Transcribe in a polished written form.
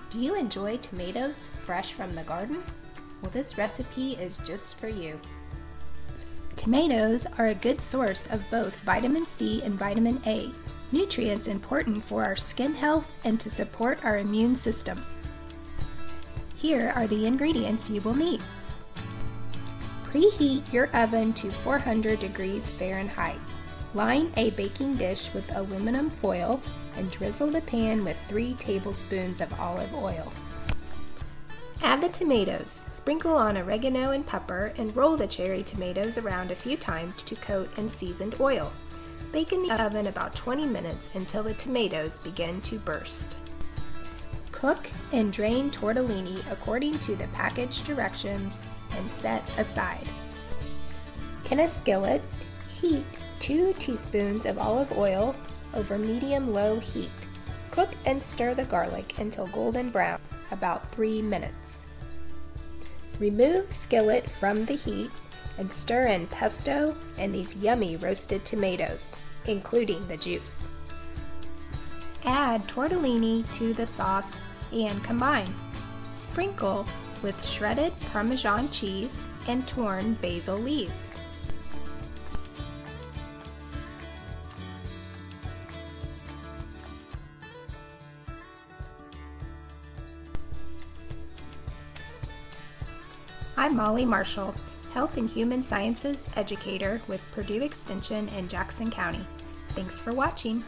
Do you enjoy tomatoes fresh from the garden? Well, this recipe is just for you. Tomatoes are a good source of both vitamin C and vitamin A, nutrients important for our skin health and to support our immune system. Here are the ingredients you will need. Preheat your oven to 400 degrees Fahrenheit. Line a baking dish with aluminum foil and drizzle the pan with 3 tablespoons of olive oil. Add the tomatoes, sprinkle on oregano and pepper, and roll the cherry tomatoes around a few times to coat in seasoned oil. Bake in the oven about 20 minutes until the tomatoes begin to burst. Cook and drain tortellini according to the package directions and set aside. In a skillet, heat 2 teaspoons of olive oil over medium-low heat. Cook and stir the garlic until golden brown, about 3 minutes. Remove skillet from the heat and stir in pesto and these yummy roasted tomatoes, including the juice. Add tortellini to the sauce and combine. Sprinkle with shredded Parmesan cheese and torn basil leaves. I'm Molly Marshall, Health and Human Sciences educator with Purdue Extension in Jackson County. Thanks for watching.